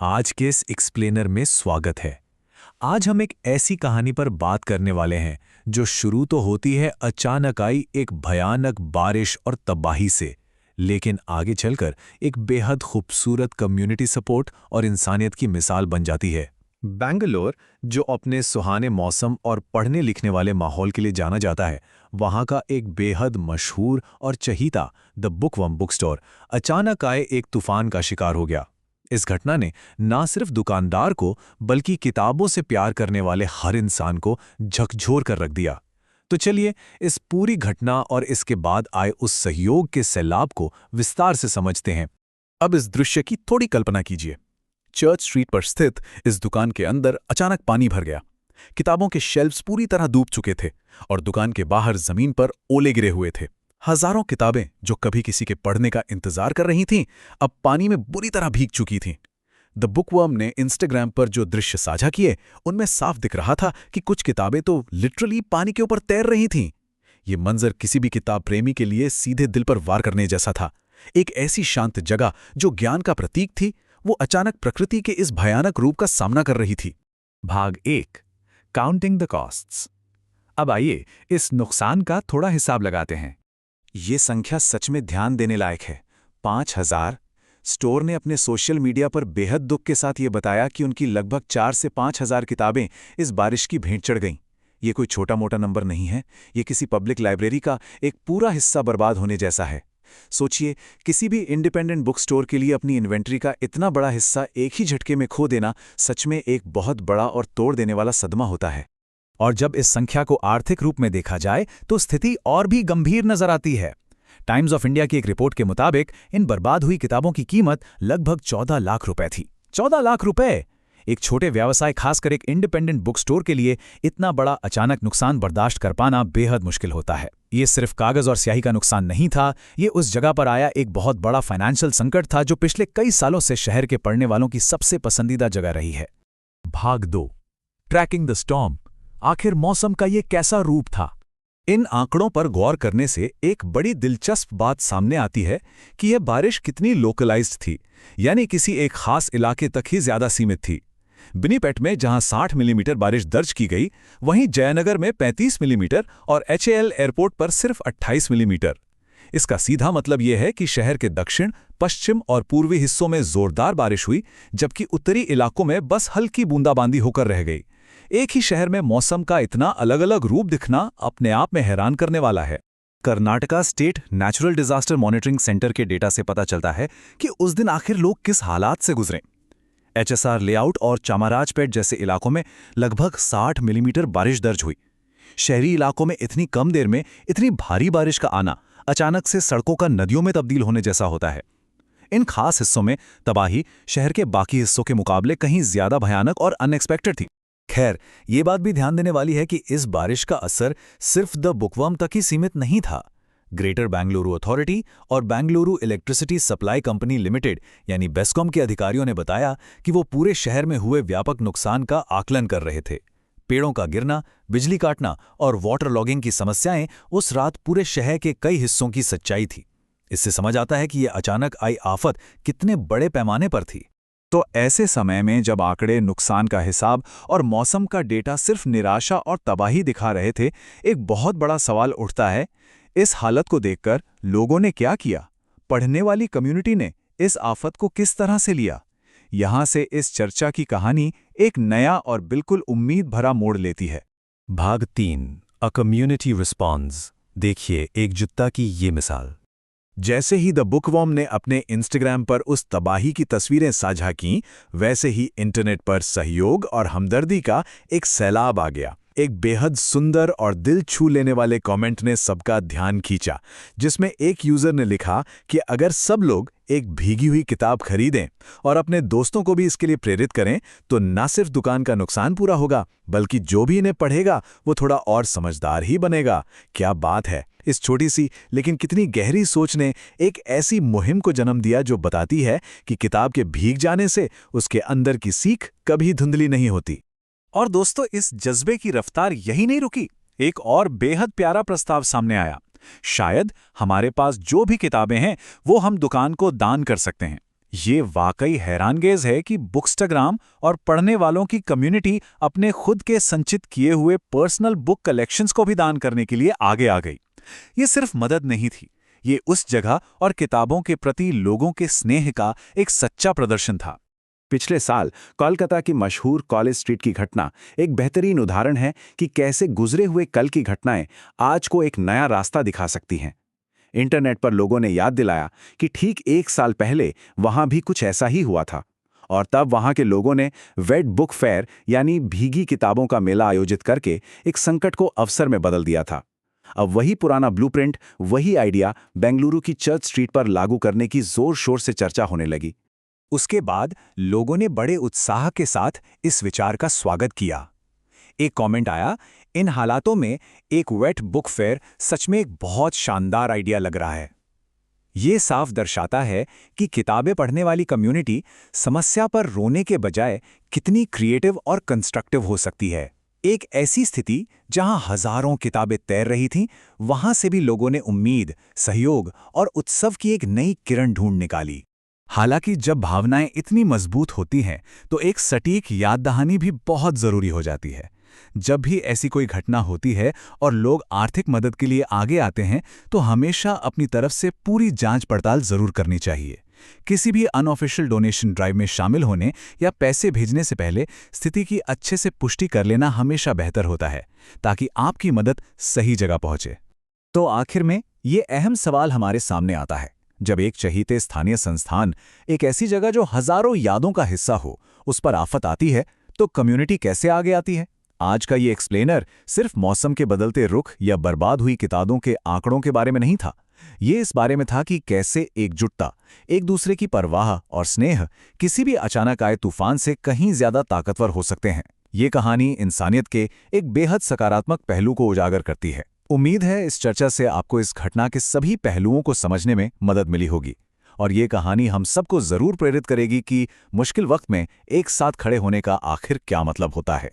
आज के इस एक्सप्लेनर में स्वागत है। आज हम एक ऐसी कहानी पर बात करने वाले हैं जो शुरू तो होती है अचानक आई एक भयानक बारिश और तबाही से, लेकिन आगे चलकर एक बेहद खूबसूरत कम्युनिटी सपोर्ट और इंसानियत की मिसाल बन जाती है। बेंगलोर, जो अपने सुहाने मौसम और पढ़ने लिखने वाले माहौल के लिए जाना जाता है, वहाँ का एक बेहद मशहूर और चहीता द बुकवर्म बुक स्टोर अचानक आए एक तूफान का शिकार हो गया। इस घटना ने न सिर्फ दुकानदार को बल्कि किताबों से प्यार करने वाले हर इंसान को झकझोर कर रख दिया। तो चलिए इस पूरी घटना और इसके बाद आए उस सहयोग के सैलाब को विस्तार से समझते हैं। अब इस दृश्य की थोड़ी कल्पना कीजिए। चर्च स्ट्रीट पर स्थित इस दुकान के अंदर अचानक पानी भर गया। किताबों के शेल्फ्स पूरी तरह डूब चुके थे और दुकान के बाहर जमीन पर ओले गिरे हुए थे। हजारों किताबें जो कभी किसी के पढ़ने का इंतजार कर रही थीं, अब पानी में बुरी तरह भीग चुकी थीं। द बुकवर्म ने इंस्टाग्राम पर जो दृश्य साझा किए, उनमें साफ दिख रहा था कि कुछ किताबें तो लिटरली पानी के ऊपर तैर रही थीं। ये मंजर किसी भी किताब प्रेमी के लिए सीधे दिल पर वार करने जैसा था। एक ऐसी शांत जगह जो ज्ञान का प्रतीक थी, वो अचानक प्रकृति के इस भयानक रूप का सामना कर रही थी। भाग 1, काउंटिंग द कॉस्ट्स। अब आइए इस नुकसान का थोड़ा हिसाब लगाते हैं। ये संख्या सच में ध्यान देने लायक है, 5000। स्टोर ने अपने सोशल मीडिया पर बेहद दुख के साथ ये बताया कि उनकी लगभग 4 से 5000 किताबें इस बारिश की भेंट चढ़ गईं। ये कोई छोटा मोटा नंबर नहीं है, ये किसी पब्लिक लाइब्रेरी का एक पूरा हिस्सा बर्बाद होने जैसा है। सोचिए, किसी भी इंडिपेंडेंट बुक स्टोर के लिए अपनी इन्वेंट्री का इतना बड़ा हिस्सा एक ही झटके में खो देना सच में एक बहुत बड़ा और तोड़ देने वाला सदमा होता है। और जब इस संख्या को आर्थिक रूप में देखा जाए तो स्थिति और भी गंभीर नजर आती है। टाइम्स ऑफ इंडिया की एक रिपोर्ट के मुताबिक इन बर्बाद हुई किताबों की कीमत लगभग 14 लाख रुपए थी। 14 लाख रुपए! एक छोटे व्यवसाय, खासकर एक इंडिपेंडेंट बुक स्टोर के लिए इतना बड़ा अचानक नुकसान बर्दाश्त कर पाना बेहद मुश्किल होता है। ये सिर्फ कागज और स्याही का नुकसान नहीं था, ये उस जगह पर आया एक बहुत बड़ा फाइनेंशियल संकट था जो पिछले कई सालों से शहर के पढ़ने वालों की सबसे पसंदीदा जगह रही है। भाग 2, ट्रैकिंग द स्टॉर्म। आखिर मौसम का ये कैसा रूप था? इन आंकड़ों पर गौर करने से एक बड़ी दिलचस्प बात सामने आती है कि यह बारिश कितनी लोकलाइज्ड थी, यानी किसी एक खास इलाके तक ही ज्यादा सीमित थी। विनिपेग में जहां 60 मिलीमीटर बारिश दर्ज की गई, वहीं जयनगर में 35 मिलीमीटर और HAL एयरपोर्ट पर सिर्फ 28 मिलीमीटर। इसका सीधा मतलब यह है कि शहर के दक्षिण, पश्चिम और पूर्वी हिस्सों में जोरदार बारिश हुई, जबकि उत्तरी इलाकों में बस हल्की बूंदाबांदी होकर रह गई। एक ही शहर में मौसम का इतना अलग अलग रूप दिखना अपने आप में हैरान करने वाला है। Karnataka state natural disaster monitoring centre के डेटा से पता चलता है कि उस दिन आखिर लोग किस हालात से गुजरे। HSR लेआउट और चामाराजपेट जैसे इलाकों में लगभग 60 मिलीमीटर बारिश दर्ज हुई। शहरी इलाकों में इतनी कम देर में इतनी भारी बारिश का आना अचानक से सड़कों का नदियों में तब्दील होने जैसा होता है। इन खास हिस्सों में तबाही शहर के बाकी हिस्सों के मुकाबले कहीं ज्यादा भयानक और अनएक्सपेक्टेड थी। खैर, ये बात भी ध्यान देने वाली है कि इस बारिश का असर सिर्फ द बुकवर्म तक ही सीमित नहीं था। ग्रेटर बेंगलुरु अथॉरिटी और Bengaluru electricity supply company limited यानी बेस्कॉम के अधिकारियों ने बताया कि वो पूरे शहर में हुए व्यापक नुकसान का आकलन कर रहे थे। पेड़ों का गिरना, बिजली काटना और वाटर लॉगिंग की समस्याएं उस रात पूरे शहर के कई हिस्सों की सच्चाई थी। इससे समझ आता है कि ये अचानक आई आफत कितने बड़े पैमाने पर थी। तो ऐसे समय में जब आंकड़े, नुकसान का हिसाब और मौसम का डेटा सिर्फ निराशा और तबाही दिखा रहे थे, एक बहुत बड़ा सवाल उठता है, इस हालत को देखकर लोगों ने क्या किया? पढ़ने वाली कम्युनिटी ने इस आफत को किस तरह से लिया? यहां से इस चर्चा की कहानी एक नया और बिल्कुल उम्मीद भरा मोड़ लेती है। भाग 3, अ कम्युनिटी रिस्पॉन्स। देखिए एकजुटता की ये मिसाल। जैसे ही द बुकवर्म ने अपने इंस्टाग्राम पर उस तबाही की तस्वीरें साझा कीं, वैसे ही इंटरनेट पर सहयोग और हमदर्दी का एक सैलाब आ गया। एक बेहद सुंदर और दिल छू लेने वाले कमेंट ने सबका ध्यान खींचा, जिसमें एक यूजर ने लिखा कि अगर सब लोग एक भीगी हुई किताब खरीदें और अपने दोस्तों को भी इसके लिए प्रेरित करें, तो न सिर्फ दुकान का नुकसान पूरा होगा, बल्कि जो भी इन्हें पढ़ेगा वो थोड़ा और समझदार ही बनेगा। क्या बात है! इस छोटी सी लेकिन कितनी गहरी सोच ने एक ऐसी मुहिम को जन्म दिया जो बताती है कि किताब के भीग जाने से उसके अंदर की सीख कभी धुंधली नहीं होती। और दोस्तों, इस जज्बे की रफ्तार यही नहीं रुकी। एक और बेहद प्यारा प्रस्ताव सामने आया। शायद हमारे पास जो भी किताबें हैं वो हम दुकान को दान कर सकते हैं। ये वाकई हैरानगेज है कि बुकस्टाग्राम और पढ़ने वालों की कम्युनिटी अपने खुद के संचित किए हुए पर्सनल बुक कलेक्शंस को भी दान करने के लिए आगे आ गई। ये सिर्फ मदद नहीं थी, ये उस जगह और किताबों के प्रति लोगों के स्नेह का एक सच्चा प्रदर्शन था। पिछले साल कोलकाता की मशहूर कॉलेज स्ट्रीट की घटना एक बेहतरीन उदाहरण है कि कैसे गुजरे हुए कल की घटनाएं आज को एक नया रास्ता दिखा सकती हैं। इंटरनेट पर लोगों ने याद दिलाया कि ठीक 1 साल पहले वहां भी कुछ ऐसा ही हुआ था, और तब वहां के लोगों ने वेट बुक फेयर यानी भीगी किताबों का मेला आयोजित करके एक संकट को अवसर में बदल दिया था। अब वही पुराना ब्लूप्रिंट, वही आइडिया बेंगलुरु की चर्च स्ट्रीट पर लागू करने की जोर शोर से चर्चा होने लगी। उसके बाद लोगों ने बड़े उत्साह के साथ इस विचार का स्वागत किया। एक कमेंट आया, इन हालातों में एक वेट बुक फेयर सच में एक बहुत शानदार आइडिया लग रहा है। ये साफ दर्शाता है कि किताबें पढ़ने वाली कम्युनिटी समस्या पर रोने के बजाय कितनी क्रिएटिव और कंस्ट्रक्टिव हो सकती है। एक ऐसी स्थिति जहां हजारों किताबें तैर रही थीं, वहां से भी लोगों ने उम्मीद, सहयोग और उत्सव की एक नई किरण ढूंढ निकाली। हालांकि जब भावनाएं इतनी मजबूत होती हैं तो एक सटीक याद दहानी भी बहुत जरूरी हो जाती है। जब भी ऐसी कोई घटना होती है और लोग आर्थिक मदद के लिए आगे आते हैं तो हमेशा अपनी तरफ से पूरी जांच पड़ताल जरूर करनी चाहिए। किसी भी अनऑफिशियल डोनेशन ड्राइव में शामिल होने या पैसे भेजने से पहले स्थिति की अच्छे से पुष्टि कर लेना हमेशा बेहतर होता है, ताकि आपकी मदद सही जगह पहुंचे। तो आखिर में ये अहम सवाल हमारे सामने आता है, जब एक चहीते स्थानीय संस्थान, एक ऐसी जगह जो हजारों यादों का हिस्सा हो, उस पर आफत आती है तो कम्युनिटी कैसे आगे आती है? आज का ये एक्सप्लेनर सिर्फ मौसम के बदलते रुख या बर्बाद हुई किताबों के आंकड़ों के बारे में नहीं था। ये इस बारे में था कि कैसे एकजुटता, एक दूसरे की परवाह और स्नेह किसी भी अचानक आए तूफान से कहीं ज्यादा ताकतवर हो सकते हैं। ये कहानी इंसानियत के एक बेहद सकारात्मक पहलू को उजागर करती है। उम्मीद है इस चर्चा से आपको इस घटना के सभी पहलुओं को समझने में मदद मिली होगी, और ये कहानी हम सबको जरूर प्रेरित करेगी कि मुश्किल वक्त में एक साथ खड़े होने का आखिर क्या मतलब होता है।